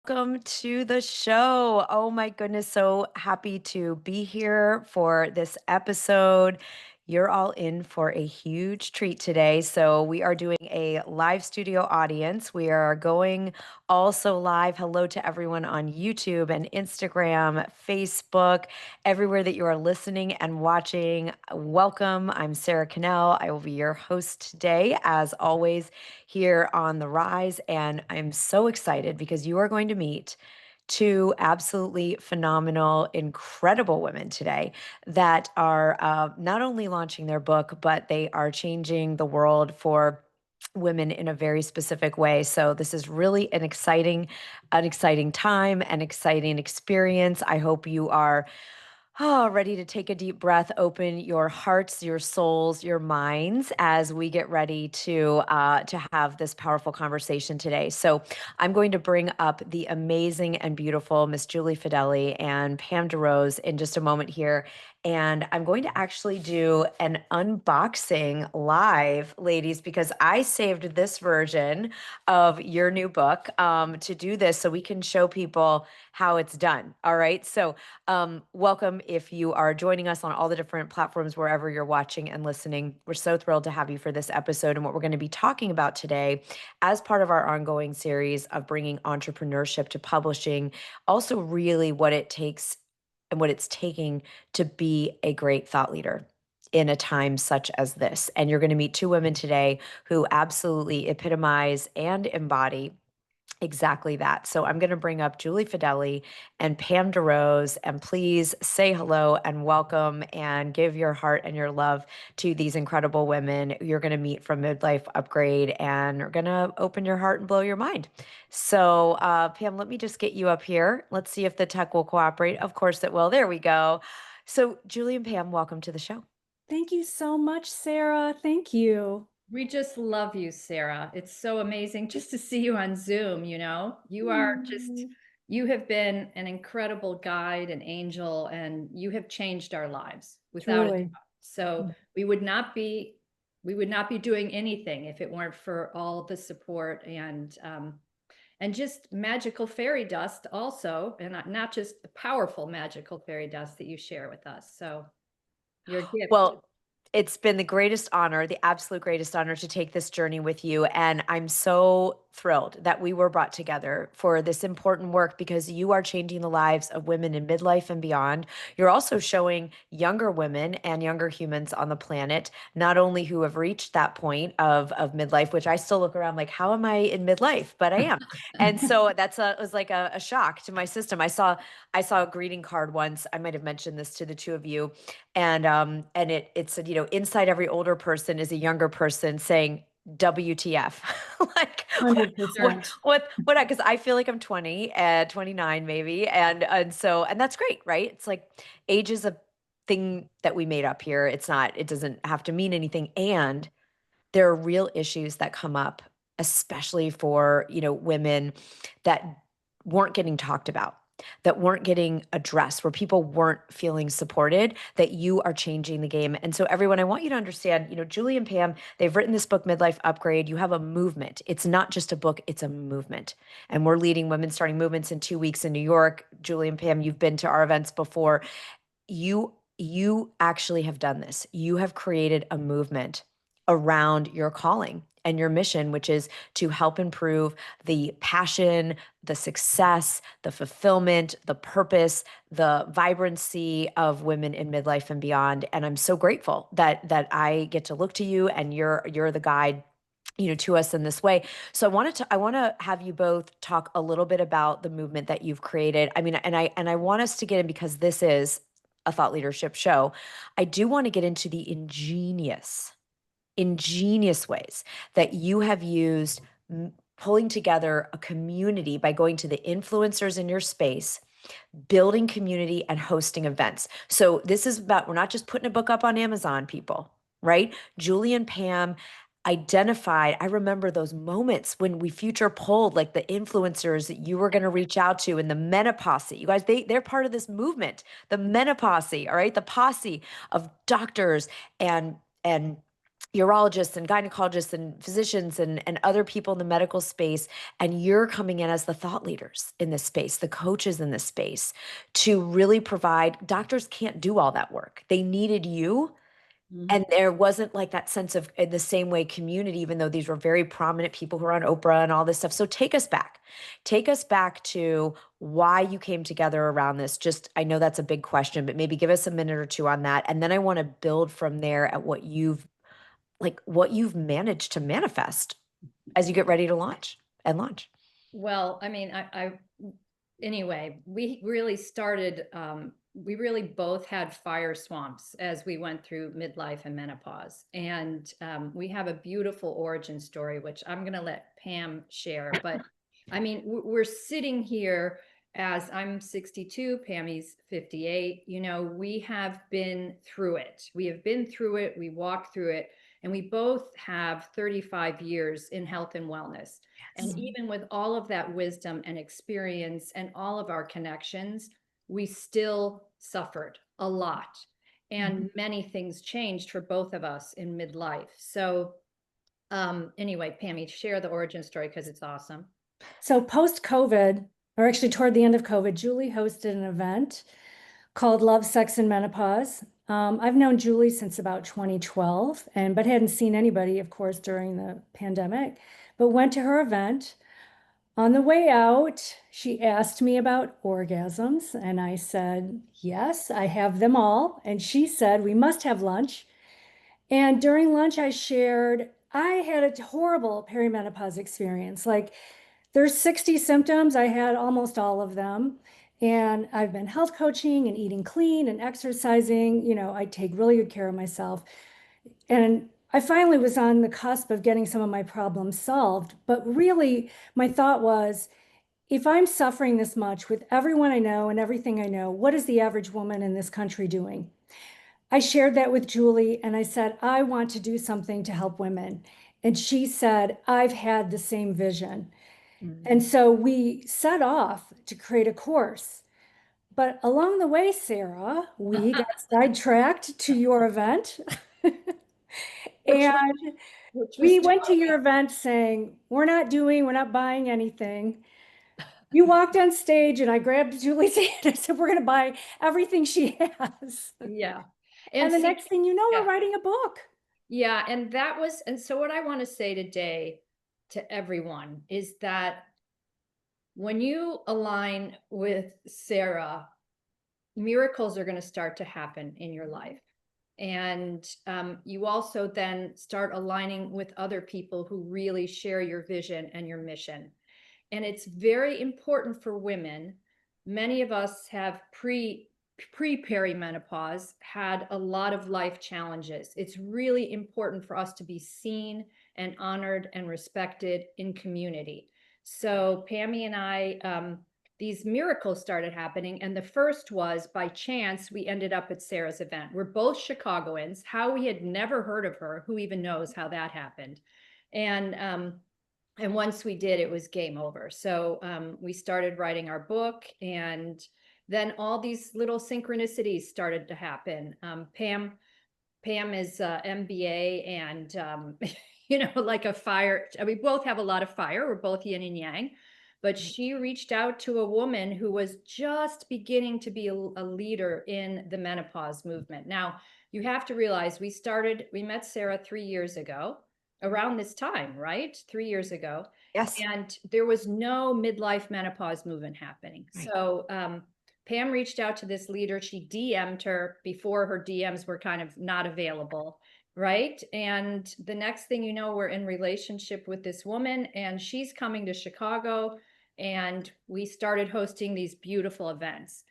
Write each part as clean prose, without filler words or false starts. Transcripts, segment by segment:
Welcome to the show. Oh my goodness, so happy to be here for this episode. You're all in for a huge treat today. So, we are doing a live studio audience. We are going also live. Hello to everyone on YouTube and Instagram, Facebook, everywhere that you are listening and watching. Welcome. I'm Sarah Cannell. I will be your host today, as always here on The Rise. And I'm so excited because you are going to meet two absolutely phenomenal, incredible women today that are not only launching their book, but they are changing the world for women in a very specific way. So this is really an exciting time, an exciting experience. I hope you are ready to take a deep breath, open your hearts, your souls, your minds as we get ready to have this powerful conversation today. So I'm going to bring up the amazing and beautiful Miss Julie Fideli and Pam DeRose in just a moment here. And I'm going to actually do an unboxing live, ladies, because I saved this version of your new book to do this so we can show people how it's done. All right. So welcome if you are joining us on all the different platforms, wherever you're watching and listening. We're so thrilled to have you for this episode and what we're going to be talking about today as part of our ongoing series of bringing entrepreneurship to publishing, also really what it takes and what it's taking to be a great thought leader in a time such as this. And you're going to meet two women today who absolutely epitomize and embody exactly that. So I'm going to bring up Julie Fideli and Pam DeRose, and please say hello and welcome and give your heart and your love to these incredible women you're going to meet from Midlife Upgrade and are going to open your heart and blow your mind. So, Pam, let me just get you up here. Let's see if the tech will cooperate. Of course it will. There we go. So, Julie and Pam, welcome to the show. Thank you so much, Sarah. Thank you. We just love you, Sarah. It's so amazing just to see you on Zoom, you know. Mm. You have been an incredible guide and angel, and you have changed our lives without a doubt. Truly. So we would not be doing anything if it weren't for all the support and just magical fairy dust also, and not just the powerful magical fairy dust that you share with us. So your gift. Well, it's been the greatest honor, the absolute greatest honor to take this journey with you. And I'm so thrilled that we were brought together for this important work because you are changing the lives of women in midlife and beyond. You're also showing younger women and younger humans on the planet, not only who have reached that point of midlife, which I still look around like, how am I in midlife? But I am. And so it was like a shock to my system. I saw a greeting card once. I might have mentioned this to the two of you, and it said, inside every older person is a younger person saying WTF. Like what 100%. because I feel like I'm 20 and 29 maybe, and that's great, right? It's like age is a thing that we made up here. It doesn't have to mean anything, and there are real issues that come up, especially for, women that weren't getting talked about, that weren't getting addressed, where people weren't feeling supported, that you are changing the game. And so everyone, I want you to understand, Julie and Pam, they've written this book, Midlife Upgrade. You have a movement. It's not just a book, it's a movement. And we're leading women starting movements in 2 weeks in New York. Julie and Pam, you've been to our events before. You actually have done this. You have created a movement around your calling and your mission, which is to help improve the passion, the success, the fulfillment, the purpose, the vibrancy of women in midlife and beyond. And I'm so grateful that I get to look to you and you're the guide, to us in this way. So I want to have you both talk a little bit about the movement that you've created. I mean, and I want us to get in, because this is a thought leadership show. I do want to get into the ingenious ways that you have used, pulling together a community by going to the influencers in your space, building community and hosting events. So this is about, we're not just putting a book up on Amazon, people, right? Julie and Pam identified, I remember those moments when we future polled like the influencers that you were going to reach out to, and the menopause. You guys, they're part of this movement, the menopause, all right? The posse of doctors and urologists and gynecologists and physicians and other people in the medical space, and you're coming in as the thought leaders in this space, the coaches in this space, to really provide. Doctors can't do all that work. They needed you, and there wasn't like that sense of, in the same way, community, even though these were very prominent people who are on Oprah and all this stuff. So take us back. Take us back to why you came together around this. Just, I know that's a big question, but maybe give us a minute or two on that. And then I want to build from there at what you've managed to manifest as you get ready to launch. Well, I mean, anyway, we really started, we really both had fire swamps as we went through midlife and menopause. And we have a beautiful origin story, which I'm going to let Pam share. But I mean, we're sitting here as I'm 62, Pammy's 58. You know, we have been through it. We have been through it. We walked through it. And we both have 35 years in health and wellness. And even with all of that wisdom and experience and all of our connections, we still suffered a lot. And many things changed for both of us in midlife. So anyway, Pammy, share the origin story because it's awesome. So post-COVID, or actually toward the end of COVID, Julie hosted an event called Love, Sex, and Menopause. I've known Julie since about 2012, but hadn't seen anybody, of course, during the pandemic, but went to her event. On the way out, she asked me about orgasms, and I said, yes, I have them all. And she said, we must have lunch. And during lunch, I shared, I had a horrible perimenopause experience. Like, there's 60 symptoms. I had almost all of them. And I've been health coaching and eating clean and exercising. You know, I take really good care of myself. And I finally was on the cusp of getting some of my problems solved. But really, my thought was, if I'm suffering this much with everyone I know and everything I know, what is the average woman in this country doing? I shared that with Julie and I said, I want to do something to help women. And she said, I've had the same vision. And so we set off to create a course. But along the way, Sarah, we got sidetracked to your event. And we went to your event saying, we're not buying anything. You walked on stage and I grabbed Julie's hand. I said, we're going to buy everything she has. Yeah. And the next thing you know, yeah. we're writing a book. Yeah. And so what I want to say today to everyone is that when you align with Sarah, miracles are going to start to happen in your life. And you also then start aligning with other people who really share your vision and your mission. And it's very important for women. Many of us have pre-perimenopause had a lot of life challenges. It's really important for us to be seen and honored and respected in community. So Pammy and I, these miracles started happening. And the first was, by chance, we ended up at Sarah's event. We're both Chicagoans. How we had never heard of her. Who even knows how that happened? And once we did, it was game over. So we started writing our book, and then all these little synchronicities started to happen. Pam is MBA and, you know, like a fire. We both have a lot of fire. We're both yin and yang. But she reached out to a woman who was just beginning to be a leader in the menopause movement. Now, you have to realize we met Sarah 3 years ago, around this time, right? 3 years ago. Yes. And there was no midlife menopause movement happening. Right. So Pam reached out to this leader. She DM'd her before her DMs were kind of not available. Right. And the next thing you know, we're in relationship with this woman, and she's coming to Chicago, and we started hosting these beautiful events.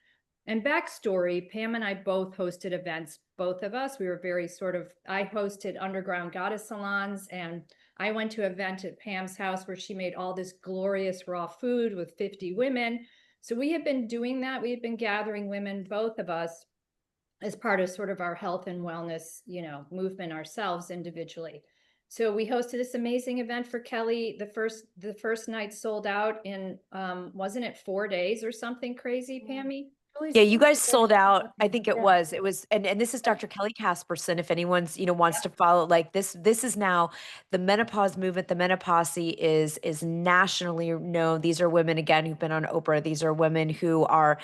And backstory, Pam and I both hosted events, both of us. We were very I hosted underground goddess salons, and I went to an event at Pam's house where she made all this glorious raw food with 50 women. So we have been doing that. We have been gathering women, both of us, as part of sort of our health and wellness, you know, movement ourselves individually. So we hosted this amazing event for Kelly. The first night sold out in, wasn't it 4 days or something crazy, Pammy? Yeah, you guys Julie's sold out. I think yeah. it was, and this is Dr. Kelly Casperson. If anyone's, wants Yep. to follow, like this is now the menopause movement. The menopause is nationally known. These are women again who've been on Oprah. These are women who are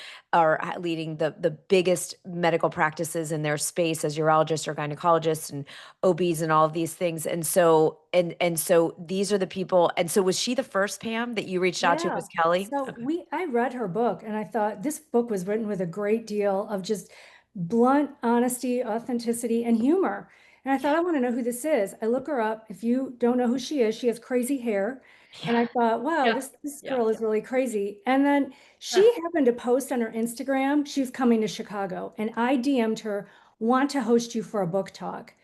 leading the biggest medical practices in their space as urologists or gynecologists and OBs and all of these things. And so so these are the people. And so was she the first, Pam, that you reached out to? Yeah. Was Kelly? So Okay. I read her book and I thought this book was written with a great deal of just blunt honesty, authenticity, and humor. And I thought, I want to know who this is. I look her up. If you don't know who she is, she has crazy hair. And I thought, wow, Yeah. this Yeah. girl is really crazy. And then Uh, she happened to post on her Instagram, she's coming to Chicago. And I DM'd her, want to host you for a book talk.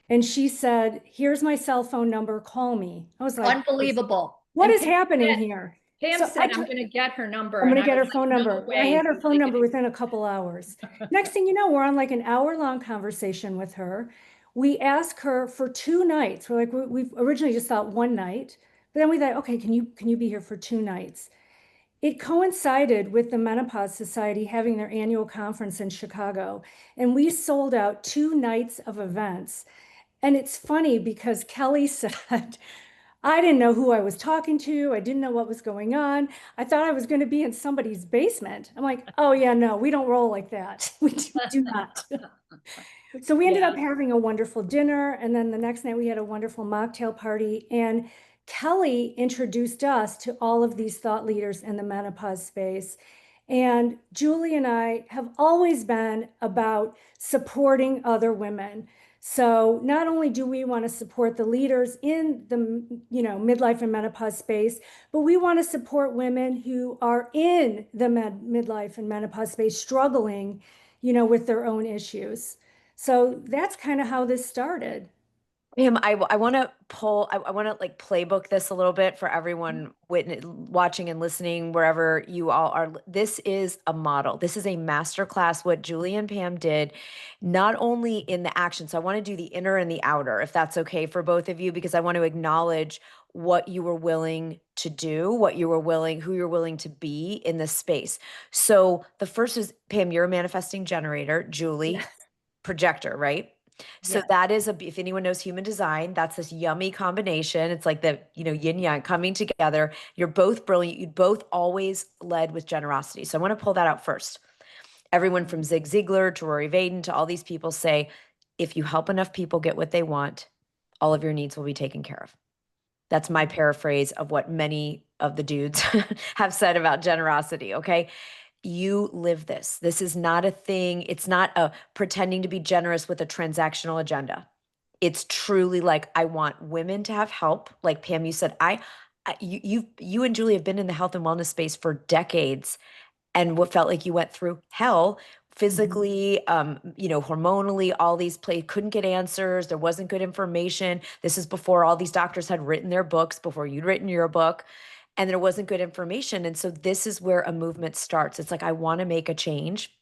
And she said, here's my cell phone number, call me. I was like, Unbelievable. what And is happening here? Pam So said, I'm going to get her number. I'm And gonna I get was her like, phone no number. I way. had her She's phone number taking within a couple hours. Next thing you know, we're on like an hour-long conversation with her. We ask her for 2 nights. We're like, we've originally just thought one night, but then we thought, okay, can you be here for 2 nights? It coincided with the Menopause Society having their annual conference in Chicago, and we sold out 2 nights of events. And it's funny because Kelly said, I didn't know who I was talking to. I didn't know what was going on. I thought I was going to be in somebody's basement. I'm like, oh, yeah, no, we don't roll like that. We do not. So we ended Yeah. up having a wonderful dinner. And then the next night we had a wonderful mocktail party. And Kelly introduced us to all of these thought leaders in the menopause space. And Julie and I have always been about supporting other women. So not only do we want to support the leaders in the midlife and menopause space, but we want to support women who are in the midlife and menopause space struggling, with their own issues. So that's kind of how this started. Pam, I want to I want to like playbook this a little bit for everyone watching and listening wherever you all are. This is a model. This is a master class. What Julie and Pam did, not only in the action. So I want to do the inner and the outer, if that's okay for both of you, because I want to acknowledge what you were willing to do, who you're willing to be in this space. So the first is Pam, you're a manifesting generator. Julie, Yes. projector, right? So Yeah. that is if anyone knows human design, that's this yummy combination. It's like the, yin yang coming together. You're both brilliant. You both always led with generosity. So I want to pull that out first. Everyone from Zig Ziglar to Rory Vaden to all these people say, if you help enough people get what they want, all of your needs will be taken care of. That's my paraphrase of what many of the dudes have said about generosity. Okay. You live this. This is not a thing. It's not a pretending to be generous with a transactional agenda. It's truly like, I want women to have help. Like Pam, you said, you and Julie have been in the health and wellness space for decades, and what felt like you went through hell physically, hormonally, all these couldn't get answers. There wasn't good information. This is before all these doctors had written their books, before you'd written your book, and there wasn't good information. And so this is where a movement starts. It's like, I want to make a change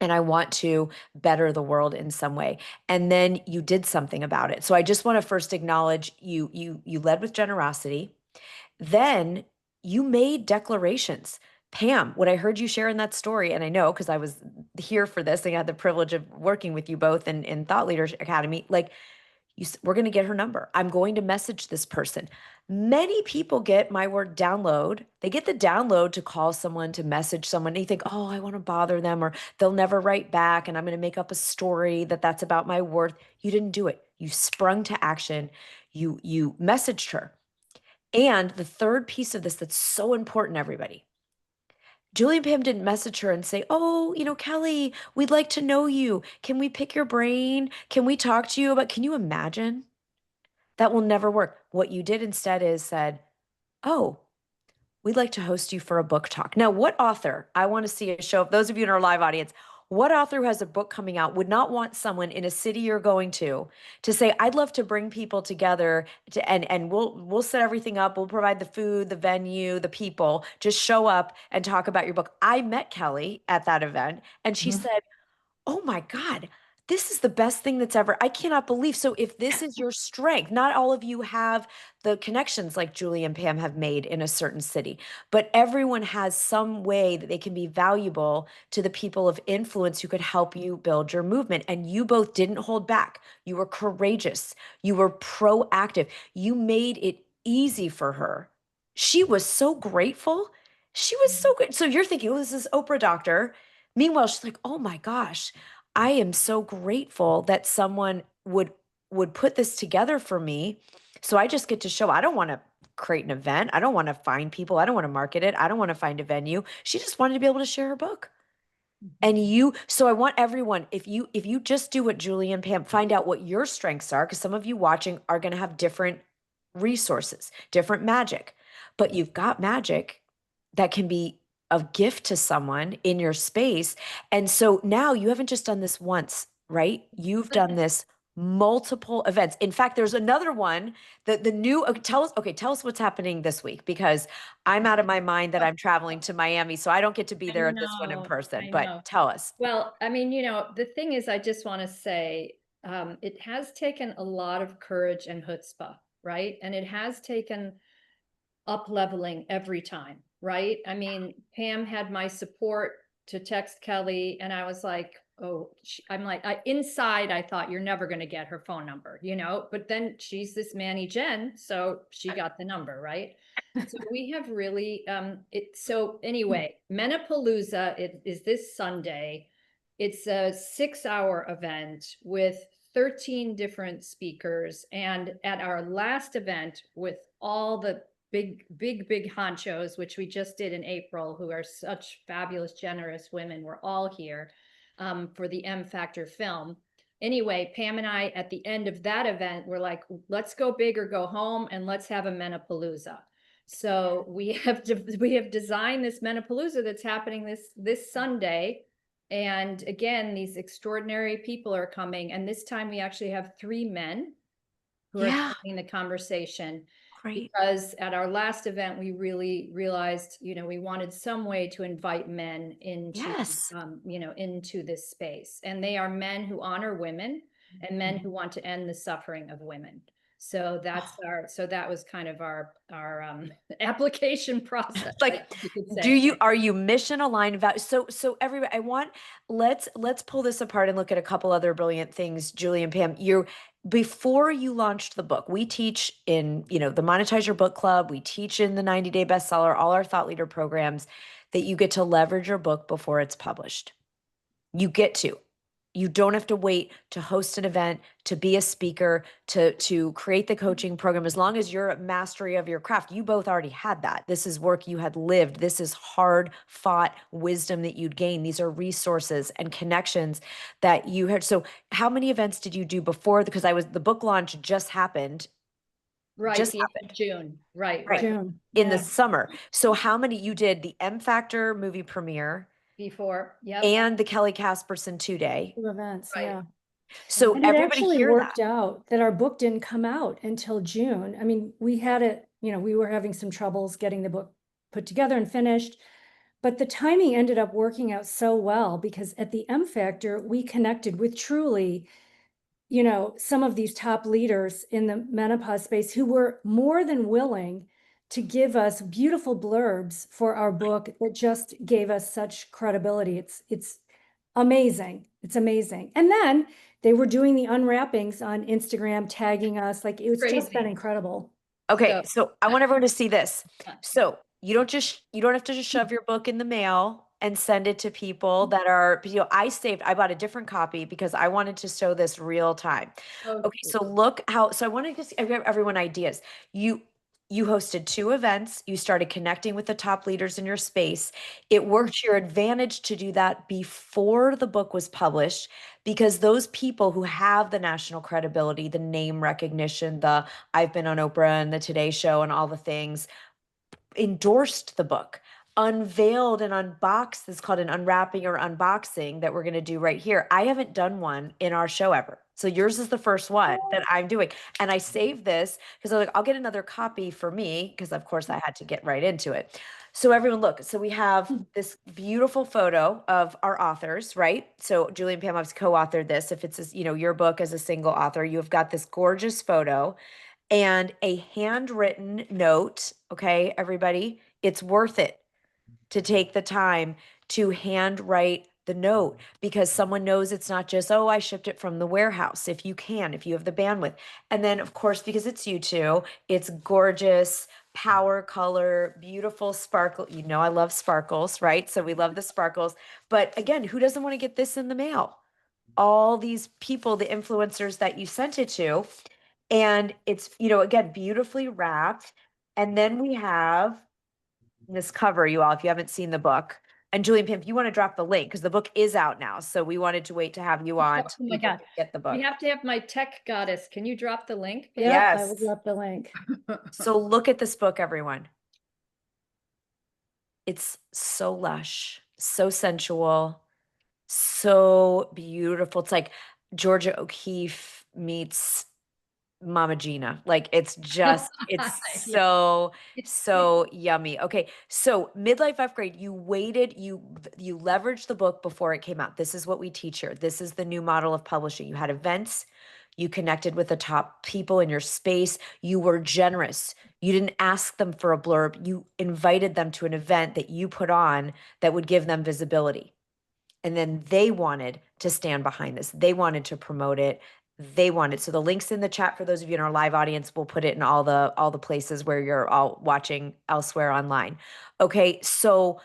and I want to better the world in some way. And then you did something about it. So I just want to first acknowledge you led with generosity. Then you made declarations. Pam, what I heard you share in that story, and I know because I was here for this, and I had the privilege of working with you both in Thought Leaders Academy, like we're going to get her number. I'm going to message this person. Many people get my word download. They get the download to call someone, to message someone. And you think, oh, I want to bother them, or they'll never write back. And I'm going to make up a story that's about my worth. You didn't do it. You sprung to action. You messaged her. And the third piece of this that's so important, everybody. Julie and Pam didn't message her and say, oh, Kelly, we'd like to know you. Can we pick your brain? Can we talk to you about, can you imagine? That will never work. What you did instead is said, oh, we'd like to host you for a book talk. Now, what author, I want to see a show of those of you in our live audience, what author who has a book coming out would not want someone in a city you're going to say, I'd love to bring people together and we'll set everything up. We'll provide the food, the venue, the people. Just show up and talk about your book. I met Kelly at that event and she Mhm. said, oh my God, this is the best thing that's ever, I cannot believe. So if this is your strength, not all of you have the connections like Julie and Pam have made in a certain city, but everyone has some way that they can be valuable to the people of influence who could help you build your movement. And you both didn't hold back. You were courageous. You were proactive. You made it easy for her. She was so grateful. She was so good. So you're thinking, oh, this is Oprah doctor. Meanwhile, she's like, oh my gosh, I am so grateful that someone would put this together for me. So I just get to show. I don't want to create an event. I don't want to find people. I don't want to market it. I don't want to find a venue. She just wanted to be able to share her book. And so I want everyone, if you just do what Julie and Pam, find out what your strengths are, because some of you watching are going to have different resources, different magic, but you've got magic that can be of gift to someone in your space. And so now you haven't just done this once, right? You've done this multiple events. In fact, there's another one that the new, tell us what's happening this week, because I'm out of my mind that I'm traveling to Miami, so I don't get to be there at this one in person, I but know. tell us. Well, I mean, the thing is, I just want to say, it has taken a lot of courage and chutzpah, right? And it has taken up leveling every time, right? I mean, Pam had my support to text Kelly, and I was like, oh, I'm like, inside, I thought you're never going to get her phone number, but then she's this Manny Jen, so she got the number, right? So we have really, so anyway, Menopalooza is this Sunday. It's a 6-hour event with 13 different speakers. And at our last event with all the big honchos, which we just did in April, who are such fabulous, generous women. We're all here for the M Factor film. Anyway, Pam and I, at the end of that event, we're like, let's go big or go home, and let's have a Menopalooza. So we have designed this Menopalooza that's happening this Sunday. And again, these extraordinary people are coming. And this time we actually have 3 men who are joining the conversation. Great. Because at our last event, we really realized, we wanted some way to invite men into, into this space. And they are men who honor women and men who want to end the suffering of women. So that was kind of our application process. Like, are you mission aligned about, so everybody, let's pull this apart and look at a couple other brilliant things, Julie and Pam. Before you launched the book, we teach in, the Monetize Your Book Club, we teach in the 90-day bestseller, all our thought leader programs, that you get to leverage your book before it's published. You don't have to wait to host an event, to be a speaker, to create the coaching program. As long as you're at mastery of your craft, you both already had that. This is work you had lived. This is hard fought wisdom that you'd gained. These are resources and connections that you had. So how many events did you do before? Because the book launch just happened. Right. Just happened. June. Right. June. In the summer. So how many, you did the M Factor movie premiere before, and the Kelly Casperson 2-day. 2 events, Right. yeah. So And it everybody actually hear worked that. out that our book didn't come out until June. I mean, we had it, we were having some troubles getting the book put together and finished, but the timing ended up working out so well because at the M Factor, we connected with truly, some of these top leaders in the menopause space who were more than willing to give us beautiful blurbs for our book that just gave us such credibility. It's amazing. It's amazing. And then they were doing the unwrappings on Instagram, tagging us. Like, it's just been incredible. Okay, so I want everyone to see this. So you don't have to just shove your book in the mail and send it to people that are, I bought a different copy because I wanted to show this real time. Okay, so I want to give everyone ideas. You hosted 2 events. You started connecting with the top leaders in your space. It worked to your advantage to do that before the book was published, because those people who have the national credibility, the name recognition, I've been on Oprah and the Today Show and all the things, endorsed the book, unveiled and unboxed. It's called an unwrapping or unboxing that we're going to do right here. I haven't done one in our show ever. So yours is the first one that I'm doing. And I saved this because I was like, I'll get another copy for me, because of course I had to get right into it. So everyone look, so we have this beautiful photo of our authors, right? So Julie and Pam have co-authored this. If it's, your book as a single author, you've got this gorgeous photo and a handwritten note. Okay, everybody, it's worth it to take the time to handwrite the note because someone knows it's not just, oh, I shipped it from the warehouse. If you can, if you have the bandwidth. And then, of course, because it's you two, it's gorgeous, power color, beautiful sparkle. I love sparkles, right? So we love the sparkles. But again, who doesn't want to get this in the mail? All these people, the influencers that you sent it to. And it's, again, beautifully wrapped. And then we have this cover, you all, if you haven't seen the book. And Julie and Pam, if you want to drop the link, because the book is out now. So we wanted to wait to have you on to Oh my people God. to get the book. We have to have my tech goddess. Can you drop the link? Pam? Yep, I will Yes. drop the link. So look at this book, everyone. It's so lush, so sensual, so beautiful. It's like Georgia O'Keeffe meets Mama Gina. Like it's just, it's Yeah. so yummy. Okay. So midlife upgrade, you waited, you leveraged the book before it came out. This is what we teach here. This is the new model of publishing. You had events, you connected with the top people in your space. You were generous. You didn't ask them for a blurb. You invited them to an event that you put on that would give them visibility. And then they wanted to stand behind this. They wanted to promote it. They wanted. So the link's in the chat for those of you in our live audience. We'll put it in all the places where you're all watching elsewhere online. Okay, so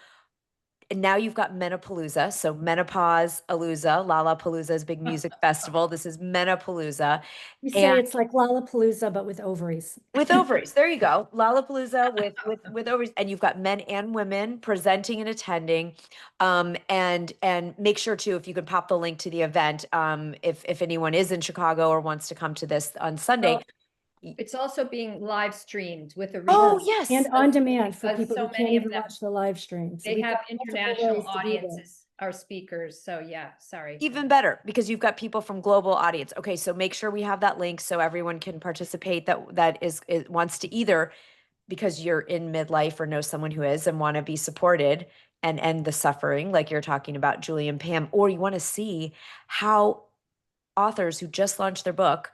and now you've got Menopalooza. So Menopause Alooza, Lollapalooza's big music festival. This is Menopalooza. We say it's like Lollapalooza, but with ovaries. With ovaries. There you go. Lollapalooza with ovaries. And you've got men and women presenting and attending. And make sure too, if you could pop the link to the event, if anyone is in Chicago or wants to come to this on Sunday. Well, it's also being live streamed with a Oh, replay. yes. And on demand for because people so who can't many of even them- watch the live stream. So They we've have got multiple international ways to do this. audiences, our speakers. So yeah, sorry. Even better because you've got people from global audience. Okay, so make sure we have that link so everyone can participate that wants to either because you're in midlife or know someone who is and want to be supported and end the suffering like you're talking about Julie and Pam, or you want to see how authors who just launched their book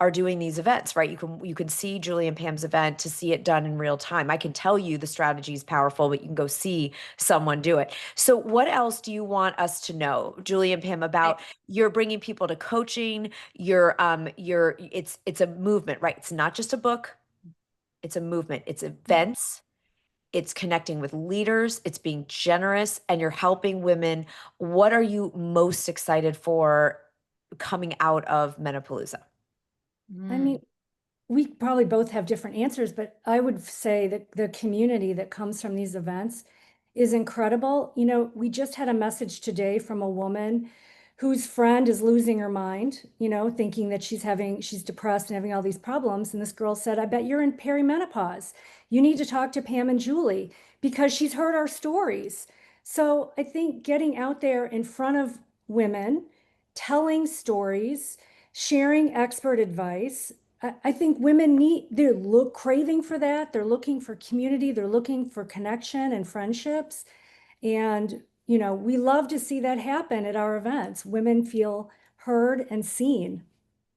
are doing these events, right? You can see Julie and Pam's event to see it done in real time. I can tell you the strategy is powerful, but you can go see someone do it. So what else do you want us to know, Julie and Pam, about you're bringing people to coaching, it's a movement, right? It's not just a book. It's a movement. It's events. It's connecting with leaders. It's being generous and you're helping women. What are you most excited for coming out of Menopalooza? I mean, we probably both have different answers, but I would say that the community that comes from these events is incredible. We just had a message today from a woman whose friend is losing her mind, thinking that she's depressed and having all these problems. And this girl said, I bet you're in perimenopause. You need to talk to Pam and Julie because she's heard our stories. So I think getting out there in front of women, telling stories, sharing expert advice. I think women they're craving for that. They're looking for community. They're looking for connection and friendships. And, we love to see that happen at our events. Women feel heard and seen.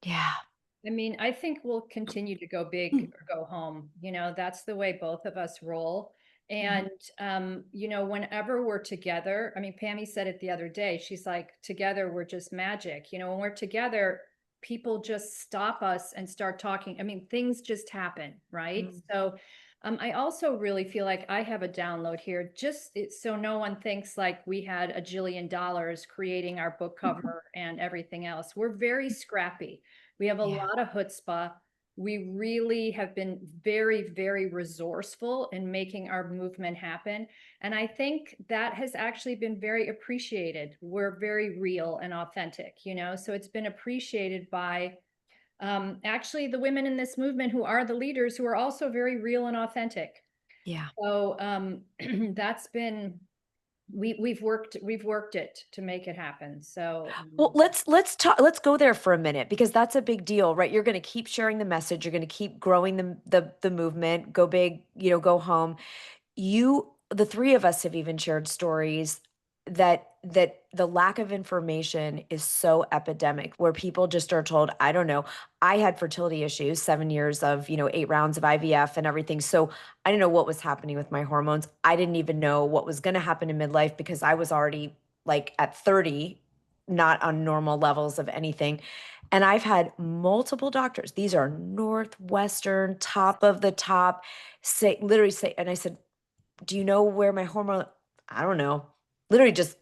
Yeah. I mean, I think we'll continue to go big or go home. That's the way both of us roll. And, whenever we're together, I mean, Pammy said it the other day, she's like, together, we're just magic. When we're together, people just stop us and start talking. I mean, things just happen, right? So I also really feel like I have a download here, so no one thinks like we had a jillion dollars creating our book cover and everything else. We're very scrappy. We have a lot of chutzpah. We really have been very, very resourceful in making our movement happen. And I think that has actually been very appreciated. We're very real and authentic, so it's been appreciated by actually the women in this movement who are the leaders who are also very real and authentic. Yeah. So that's been we've worked it to make it happen. So well, let's go there for a minute because that's a big deal, right? You're going to keep sharing the message. You're going to keep growing the movement, go big, go home. You the three of us have even shared stories that the lack of information is so epidemic, where people just are told, I don't know, I had fertility issues, 7 years of, 8 rounds of IVF and everything. So I didn't know what was happening with my hormones. I didn't even know what was going to happen in midlife because I was already like at 30, not on normal levels of anything. And I've had multiple doctors. These are Northwestern, top of the top, literally say, and I said, do you know where my hormone? I don't know. Literally just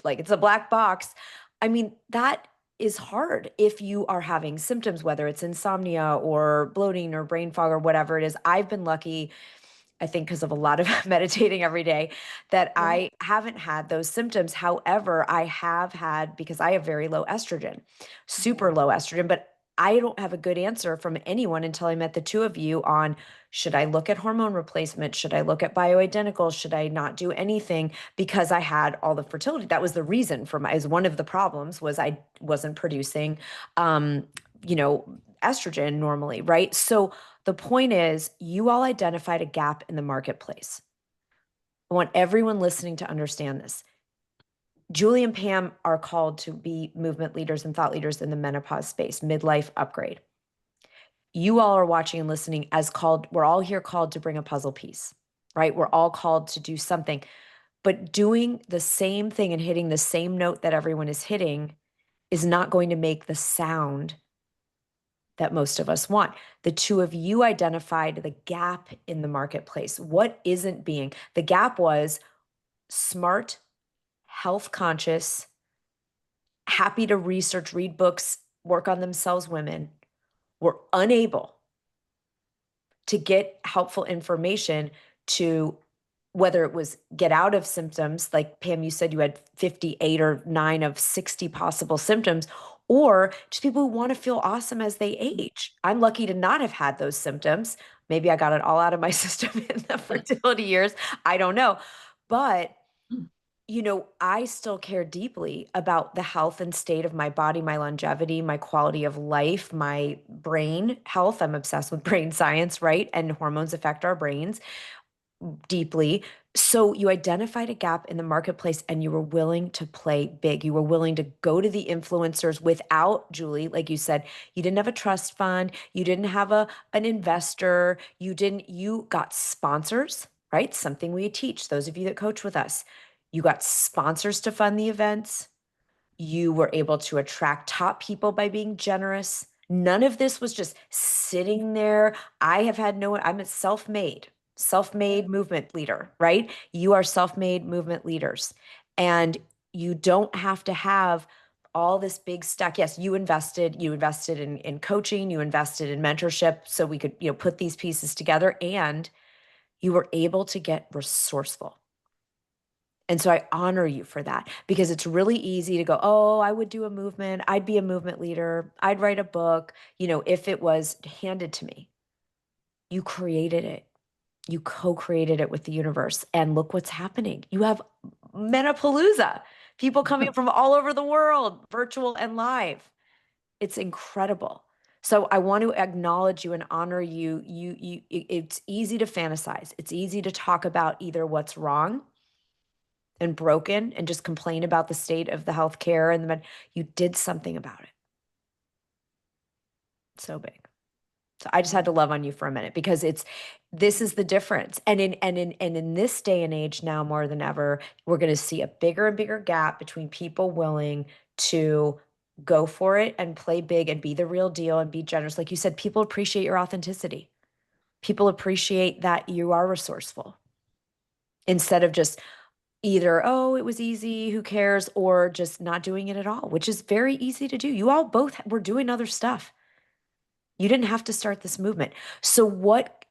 like it's a black box. I mean, that is hard if you are having symptoms, whether it's insomnia or bloating or brain fog or whatever it is. I've been lucky, I think, because of a lot of meditating every day, that Yeah. I haven't had those symptoms. However, I have had, because I have very low estrogen, super low estrogen, but I don't have a good answer from anyone until I met the two of you on, should I look at hormone replacement? Should I look at bioidenticals? Should I not do anything? Because I had all the fertility. That was the reason for my, as one of the problems was I wasn't producing, um, you know, estrogen normally, right? So the point is, you all identified a gap in the marketplace. I want everyone listening to understand this. Julie and Pam are called to be movement leaders and thought leaders in the menopause space, midlife upgrade. You all are watching and listening as called, we're all here called to bring a puzzle piece, right? We're all called to do something, but doing the same thing and hitting the same note that everyone is hitting is not going to make the sound that most of us want. The two of you identified the gap in the marketplace. What isn't being? The gap was smart, health conscious, happy to research, read books, work on themselves women were unable to get helpful information to, whether it was get out of symptoms, like Pam, you said you had 58 or 9 of 60 possible symptoms, or just people who want to feel awesome as they age. I'm lucky to not have had those symptoms. Maybe I got it all out of my system in the fertility years. I don't know. But I still care deeply about the health and state of my body, my longevity, my quality of life, my brain health. I'm obsessed with brain science, right? And hormones affect our brains deeply. So you identified a gap in the marketplace and you were willing to play big. You were willing to go to the influencers without, Julie, like you said, you didn't have a trust fund, you didn't have an investor, you got sponsors, right? Something we teach, those of you that coach with us. You got sponsors to fund the events. You were able to attract top people by being generous. None of this was just sitting there. I'm a self-made movement leader, right? You are self-made movement leaders. And you don't have to have all this big stack. Yes, you invested in coaching, you invested in mentorship so we could, put these pieces together, and you were able to get resourceful. And so I honor you for that, because it's really easy to go, oh, I would do a movement. I'd be a movement leader. I'd write a book, if it was handed to me. You created it. You co-created it with the universe. And look what's happening. You have Menopalooza, people coming from all over the world, virtual and live. It's incredible. So I want to acknowledge you and honor you. It's easy to fantasize. It's easy to talk about either what's wrong and broken and just complain about the state of the healthcare and you did something about it. So big. So I just had to love on you for a minute, because this is the difference. And in this day and age now more than ever, we're going to see a bigger and bigger gap between people willing to go for it and play big and be the real deal and be generous. Like you said, people appreciate your authenticity. People appreciate that you are resourceful, instead of just either, oh, it was easy, who cares, or just not doing it at all, which is very easy to do. You all both were doing other stuff. You didn't have to start this movement. So what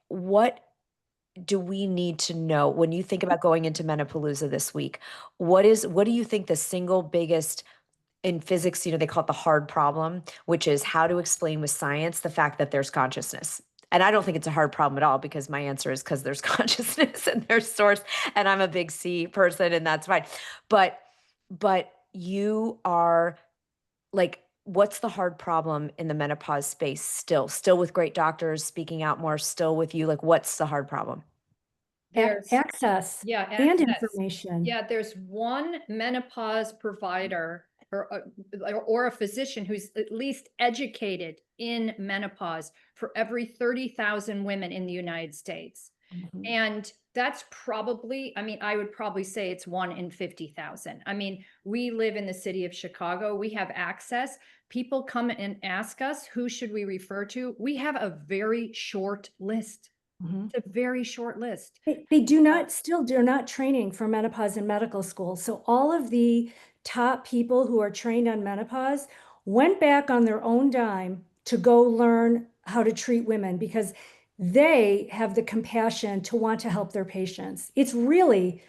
do we need to know when you think about going into Menopalooza this week? What do you think the single biggest, in physics, they call it the hard problem, which is how to explain with science the fact that there's consciousness? And I don't think it's a hard problem at all, because my answer is because there's consciousness and there's source, and I'm a big C person, and that's fine. But you are like, what's the hard problem in the menopause space still with great doctors speaking out more, still with you? Like, what's the hard problem? There's, access yeah, and access. information. Yeah, there's one menopause provider or a physician who's at least educated in menopause for every 30,000 women in the United States. Mhm. And that's probably, I mean, I would probably say it's 1 in 50,000. I mean, we live in the city of Chicago. We have access. People come and ask us, who should we refer to? We have a very short list. Mhm. It's a very short list. They do not, still do not training for menopause in medical school. So all of the top people who are trained on menopause went back on their own dime to go learn how to treat women because they have the compassion to want to help their patients. It's really,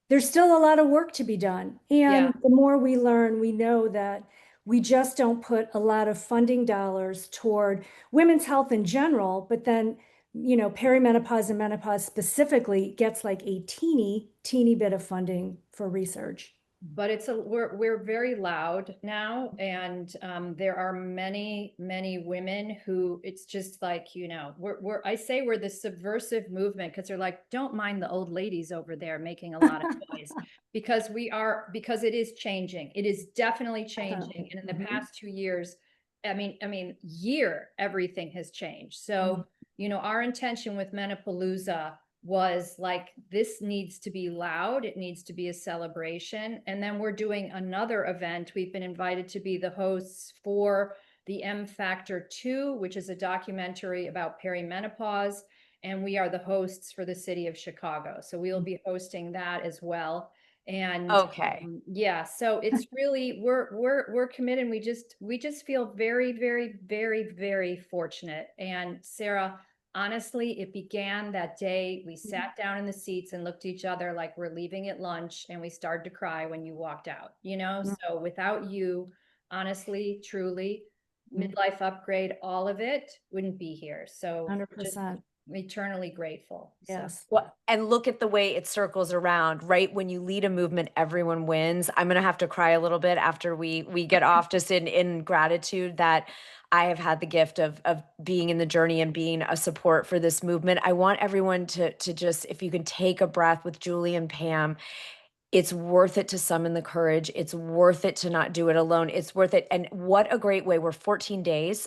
there's still a lot of work to be done. Yeah. And the more we learn, we know that we just don't put a lot of funding dollars toward women's health in general, but then, perimenopause and menopause specifically gets like a teeny bit of funding for research. But we're very loud now, and there are many women who it's just like, I say we're the subversive movement because they're like, don't mind the old ladies over there making a lot of noise, because it is changing. It is definitely changing, and in the past 2 years, everything has changed. So our intention with Menopalooza was like, this needs to be loud. It needs to be a celebration. And then we're doing another event. We've been invited to be the hosts for the M Factor 2, which is a documentary about perimenopause. And we are the hosts for the city of Chicago. So we'll be hosting that as well. And Okay. yeah, so it's really, we're committed. We just feel very, very, very, very fortunate. And Sarah, honestly, it began that day we sat down in the seats and looked at each other like we're leaving at lunch, and we started to cry when you walked out, So without you, honestly, truly, Midlife Upgrade, all of it wouldn't be here. So just 100%. eternally grateful. Yes. Well, and look at the way it circles around, right? When you lead a movement, everyone wins. I'm gonna have to cry a little bit after we get off, just in gratitude that I have had the gift of being in the journey and being a support for this movement. I want everyone to just, if you can take a breath with Julie and Pam, it's worth it to summon the courage. It's worth it to not do it alone. It's worth it. And what a great way. We're 14 days,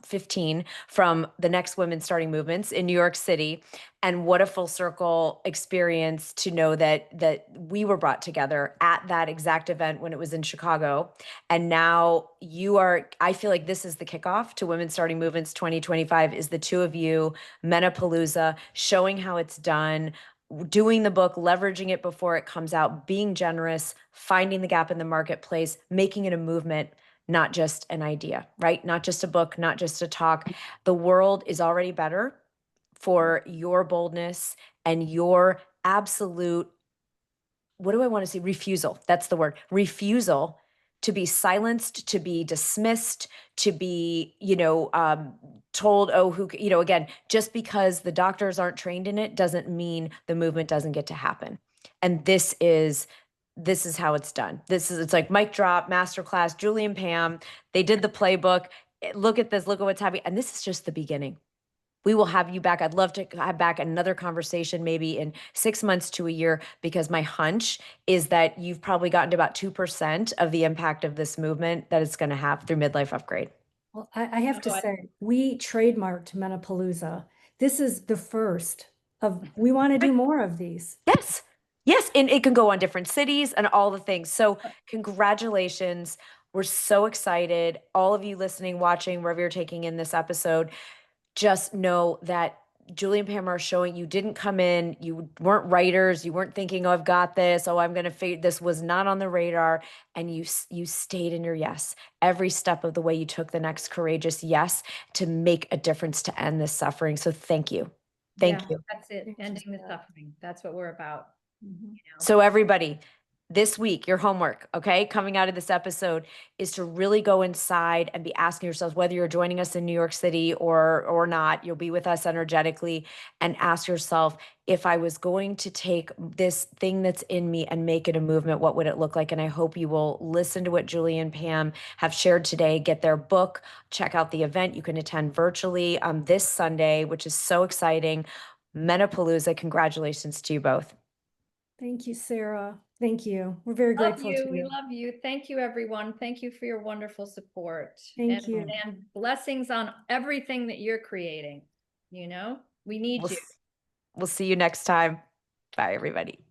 15 from the next Women Starting Movements in New York City. And what a full circle experience to know that we were brought together at that exact event when it was in Chicago. And now I feel like this is the kickoff to Women Starting Movements 2025 is the two of you, Menopalooza, showing how it's done, doing the book, leveraging it before it comes out, being generous, finding the gap in the marketplace, making it a movement, not just an idea, right? Not just a book, not just a talk. The world is already better for your boldness and your absolute, what do I want to say? Refusal. That's the word. Refusal to be silenced, to be dismissed, to be, told, oh, again, just because the doctors aren't trained in it doesn't mean the movement doesn't get to happen. And this is how it's done. It's like mic drop, masterclass, Julie and Pam, they did the playbook. Look at this, look at what's happening. And this is just the beginning. We will have you back. I'd love to have back another conversation maybe in 6 months to a year, because my hunch is that you've probably gotten to about 2% of the impact of this movement that it's going to have through Midlife Upgrade. Well, I have to say, we trademarked Menopalooza. This is the first of, we want to do more of these. Yes. Yes. And it can go on different cities and all the things. So congratulations. We're so excited. All of you listening, watching, wherever you're taking in this episode, just know that Julie and Pam are showing you didn't come in, you weren't writers, you weren't thinking, oh, I've got this, oh, I'm going to figure, this was not on the radar. And you stayed in your yes. Every step of the way you took the next courageous yes to make a difference to end this suffering. So thank you. Thank you. That's it. Ending the suffering. That's what we're about. So everybody, this week, your homework, okay, coming out of this episode is to really go inside and be asking yourselves, whether you're joining us in New York City or not, you'll be with us energetically, and ask yourself, if I was going to take this thing that's in me and make it a movement, what would it look like? And I hope you will listen to what Julie and Pam have shared today, get their book, check out the event. You can attend virtually this Sunday, which is so exciting. Menopalooza. Congratulations to you both. Thank you, Sarah. Thank you. We're very Love grateful you. to We you. love you. Thank you, everyone. Thank you for your wonderful support. Thank you. And blessings on everything that you're creating. We need We'll, you. we'll see you next time. Bye, everybody.